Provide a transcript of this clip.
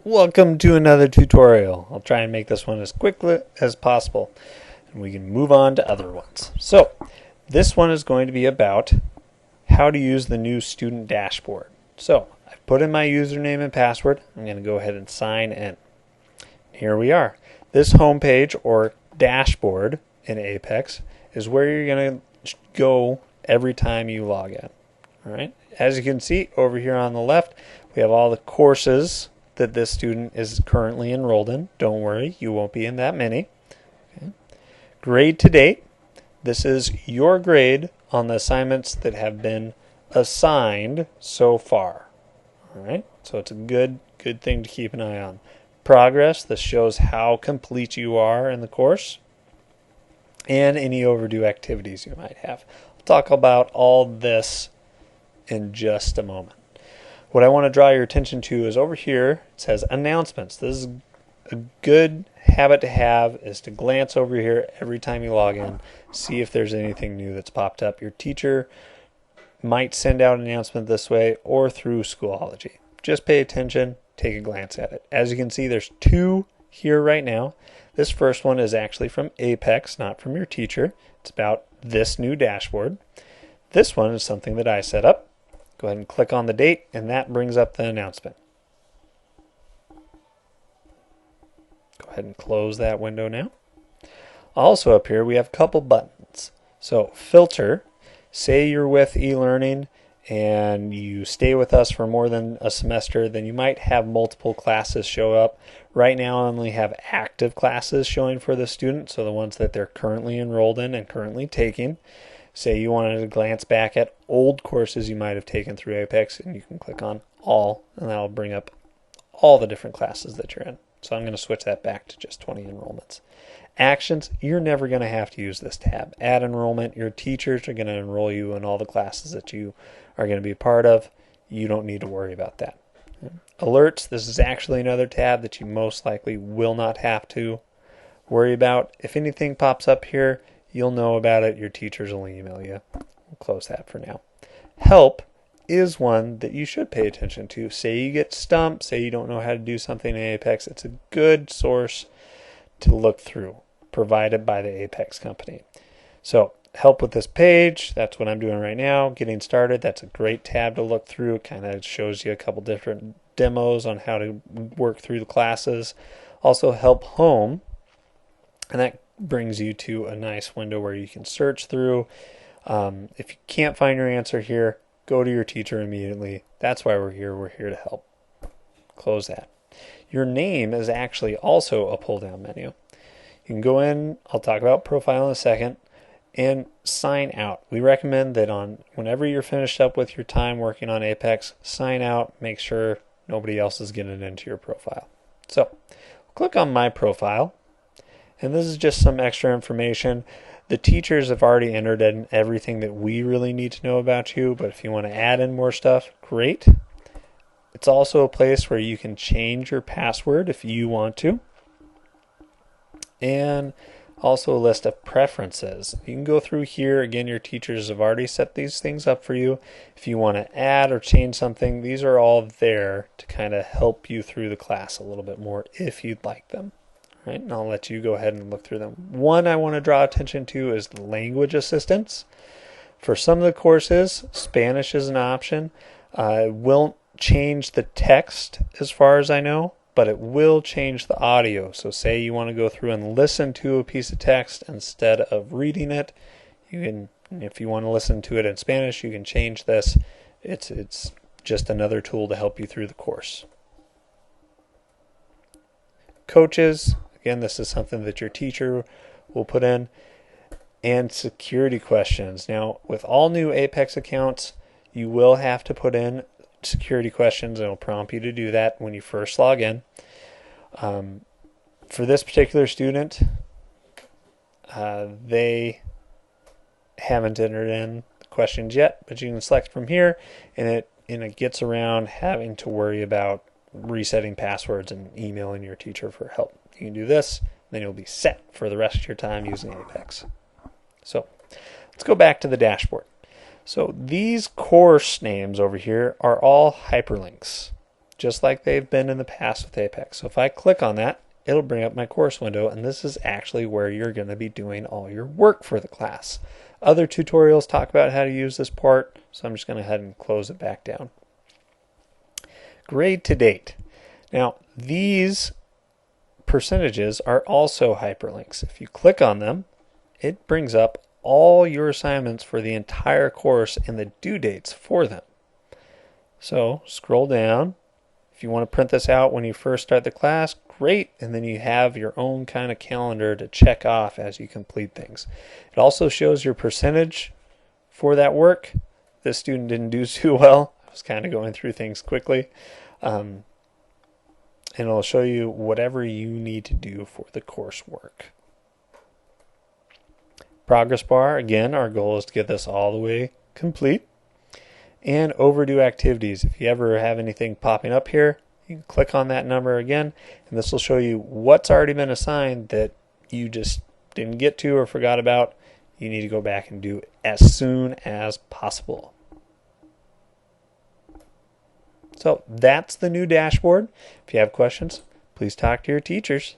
Welcome to another tutorial. I'll try and make this one as quickly as possible and we can move on to other ones. So this one is going to be about how to use the new student dashboard. So I've put in my username and password. I'm going to go ahead and sign in. Here we are. This homepage or dashboard in Apex is where you're going to go every time you log in. All right. As you can see over here on the left, we have all the courses that this student is currently enrolled in. Don't worry, you won't be in that many. Okay. Grade to date. This is your grade on the assignments that have been assigned so far. All right. So it's a good thing to keep an eye on. Progress. This shows how complete you are in the course and any overdue activities you might have. I'll talk about all this in just a moment. What I want to draw your attention to is over here, it says announcements. This is a good habit to have, is to glance over here every time you log in, see if there's anything new that's popped up. Your teacher might send out an announcement this way or through Schoology. Just pay attention, take a glance at it. As you can see, there's two here right now. This first one is actually from Apex, not from your teacher. It's about this new dashboard. This one is something that I set up. Go ahead and click on the date, and that brings up the announcement. Go ahead and close that window now. Also up here, we have a couple buttons. So filter, say you're with eLearning and you stay with us for more than a semester, then you might have multiple classes show up. Right now I only have active classes showing for the student, so the ones that they're currently enrolled in and currently taking. Say you wanted to glance back at old courses you might have taken through Apex, and you can click on all, and that'll bring up all the different classes that you're in. So I'm going to switch that back to just 20 enrollments. Actions, you're never going to have to use this tab. Add enrollment, your teachers are going to enroll you in all the classes that you are going to be a part of. You don't need to worry about that. Alerts, this is actually another tab that you most likely will not have to worry about. If anything pops up here, you'll know about it. Your teachers will email you. We'll close that for now. Help is one that you should pay attention to. Say you get stumped, say you don't know how to do something in Apex. It's a good source to look through, provided by the Apex company. So help with this page, that's what I'm doing right now. Getting started, that's a great tab to look through. It kind of shows you a couple different demos on how to work through the classes. Also help home, and that brings you to a nice window where you can search through. If you can't find your answer here, go to your teacher immediately. That's why we're here. We're here to help. Close that. Your name is actually also a pull-down menu. You can go in, I'll talk about profile in a second, and sign out. We recommend that whenever you're finished up with your time working on Apex, sign out, make sure nobody else is getting into your profile. So click on my profile. And this is just some extra information. The teachers have already entered in everything that we really need to know about you, but if you want to add in more stuff, great. It's also a place where you can change your password if you want to. And also a list of preferences. You can go through here. Again, your teachers have already set these things up for you. If you want to add or change something, these are all there to kind of help you through the class a little bit more if you'd like them. Right, and I'll let you go ahead and look through them. One I want to draw attention to is the language assistance. For some of the courses, Spanish is an option. It won't change the text as far as I know, but it will change the audio. So say you want to go through and listen to a piece of text instead of reading it. You can, if you want to listen to it in Spanish, you can change this. It's just another tool to help you through the course. Coaches. Again, this is something that your teacher will put in. And security questions. Now, with all new Apex accounts, you will have to put in security questions. It'll prompt you to do that when you first log in. For this particular student, they haven't entered in the questions yet, but you can select from here, and it gets around having to worry about resetting passwords and emailing your teacher for help. You can do this, then you'll be set for the rest of your time using Apex. So let's go back to the dashboard. So these course names over here are all hyperlinks. just like they've been in the past with Apex. So if I click on that, it'll bring up my course window, and this is actually where you're going to be doing all your work for the class. Other tutorials talk about how to use this part, so I'm just going to go ahead and close it back down. Grade to date. Now, these percentages are also hyperlinks. If you click on them, it brings up all your assignments for the entire course and the due dates for them. So scroll down. If you want to print this out when you first start the class, great, and then you have your own kind of calendar to check off as you complete things. It also shows your percentage for that work. This student didn't do too well. I was kind of going through things quickly. And it'll show you whatever you need to do for the coursework. Progress bar, again, our goal is to get this all the way complete. And overdue activities. If you ever have anything popping up here, you can click on that number again, and this will show you what's already been assigned that you just didn't get to or forgot about. You need to go back and do as soon as possible. So that's the new dashboard. If you have questions, please talk to your teachers.